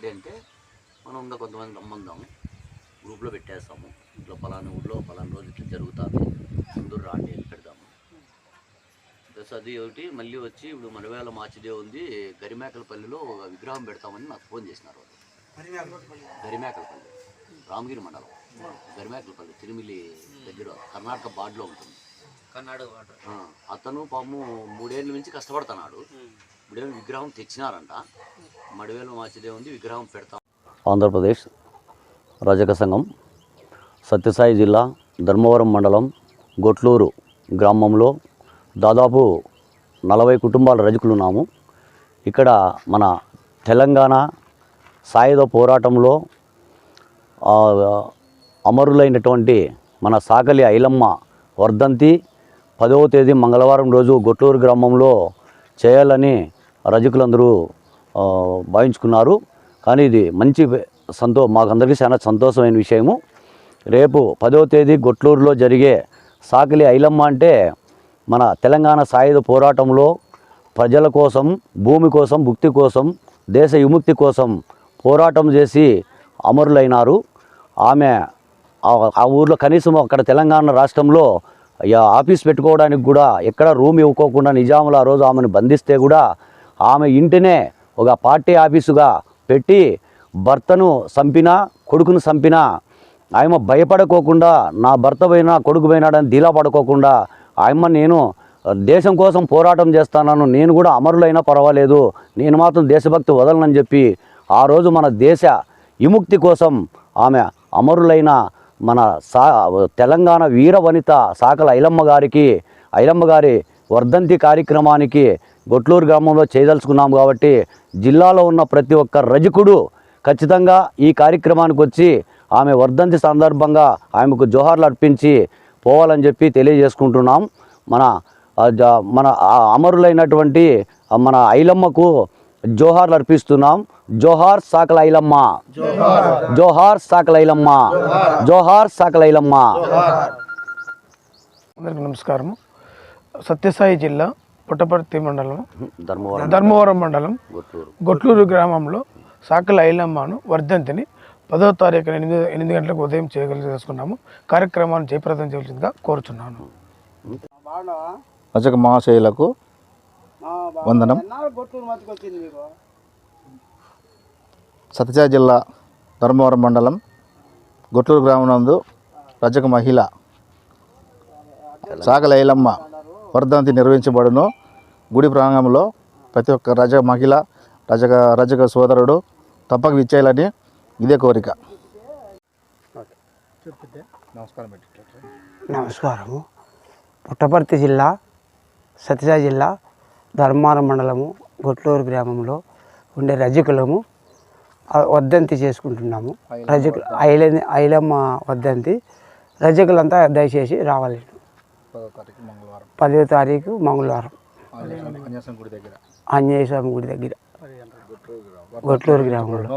Study అంటే మనం ఇంకా కొంతమంది రమ్మందాము, గ్రూప్లో పెట్టేస్తాము, ఇట్లా పలానా ఊళ్ళో పలానా రోజు ఇట్లా జరుగుతుంది, అందరూ రాండి అని పెడదాము. ప్లస్ అది ఒకటి మళ్ళీ వచ్చి ఇప్పుడు మనవేళ మాచిదే ఉంది, గరిమేకలపల్లిలో ఒక విగ్రహం పెడతామని నాకు ఫోన్ చేసినారు వాళ్ళు. గరిమేకలపల్లి రామగిరి మండలం, గరిమేకలపల్లి తిరుమిలి దగ్గర కర్ణాటక బార్డర్లో ఉంటుంది. అతను పాము 3 ఏళ్ళ నుంచి కష్టపడుతున్నాడు. 3 ఏళ్ళు విగ్రహం తెచ్చినారంట. మడివేలు మాచిదే ఉంది, విగ్రహం పెడతాం. ఆంధ్రప్రదేశ్ రజక సంఘం సత్యసాయి జిల్లా ధర్మవరం మండలం గొట్లూరు గ్రామంలో దాదాపు 40 కుటుంబాల రజకులు ఉన్నాము. ఇక్కడ మన తెలంగాణ సాయుధ పోరాటంలో అమరులైనటువంటి మన సాకలి ఐలమ్మ వర్ధంతి 10వ తేదీ మంగళవారం రోజు గొట్లూరు గ్రామంలో చేయాలని రజకులందరూ భావించుకున్నారు. కానీ ఇది మంచి మాకందరికీ చాలా సంతోషమైన విషయము. రేపు 10వ తేదీ గొట్లూరులో జరిగే సాకలి ఐలమ్మ అంటే మన తెలంగాణ సాయుధ పోరాటంలో ప్రజల కోసం, భూమి కోసం, భుక్తి కోసం, దేశ విముక్తి కోసం పోరాటం చేసి అమరులైనారు. ఆమె ఆ ఊర్లో కనీసం అక్కడ తెలంగాణ రాష్ట్రంలో ఆఫీస్ పెట్టుకోవడానికి కూడా ఎక్కడ రూమ్ ఇవ్వకోకుండా నిజాములు ఆ రోజు ఆమెను బంధిస్తే కూడా ఆమె ఇంటినే ఒక పార్టీ ఆఫీసుగా పెట్టి భర్తను చంపినా, కొడుకును చంపినా ఆయమ్మ భయపడుకోకుండా నా భర్త పోయినా కొడుకు పోయినాడని ధీలా పడుకోకుండా ఆయమ్మ నేను దేశం కోసం పోరాటం చేస్తాను, నేను కూడా అమరులైనా పర్వాలేదు, నేను మాత్రం దేశభక్తి వదలనని చెప్పి ఆ రోజు మన దేశ విముక్తి కోసం ఆమె అమరులైన మన తెలంగాణ వీర వనిత సాకల ఐలమ్మ గారి వర్ధంతి కార్యక్రమానికి గొట్లూరు గ్రామంలో చేయదలుచుకున్నాం. కాబట్టి జిల్లాలో ఉన్న ప్రతి ఒక్క రజకుడు ఖచ్చితంగా ఈ కార్యక్రమానికి వచ్చి ఆమె వర్ధంతి సందర్భంగా ఆమెకు జోహార్లు అర్పించి పోవాలని చెప్పి తెలియజేసుకుంటున్నాం. మన అమరులైనటువంటి మన ఐలమ్మకు జోహార్లు అర్పిస్తున్నాం. జోహార్ సాకల ఐలమ్మ, జోహార్ సాకల ఐలమ్మ, జోహార్ సాకల ఐలమ్మ. అందరికీ నమస్కారం. సత్యసాయి జిల్లా పుట్టపర్తి మండలం ధర్మవరం మండలం గొట్లూరు గ్రామంలో సాకల ఐలమ్మను వర్ధంతిని 10వ తారీఖున 8 గంటలకు ఉదయం చేసుకున్నాము. కార్యక్రమాన్ని జయప్రదం చేయాల్సిందిగా కోరుచున్నాను. రజక మహాశయులకు వందనం. సత్యసాయి జిల్లా ధర్మవరం మండలం గొట్లూరు గ్రామం నందు రజక మహిళ సాకల ఐలమ్మ వర్ధంతి నిర్వహించబడును. గుడి ప్రాంగణంలో ప్రతి ఒక్క రజక మహిళ, రజక సోదరుడు తప్పక విచ్చేయాలని ఇదే కోరిక. నమస్కారము. పుట్టపర్తి జిల్లా సత్యసాయి జిల్లా ధర్మవరం మండలము గొట్లూరు గ్రామంలో ఉండే రజకులము వర్ధంతి చేసుకుంటున్నాము. ఐలమ్మ వర్ధంతి రజకులంతా దయచేసి రావాలి. 10వ తారీఖు మంగళవారం ఆంజనేయ స్వామి గుడి దగ్గర గొట్లూరు గ్రామంలో.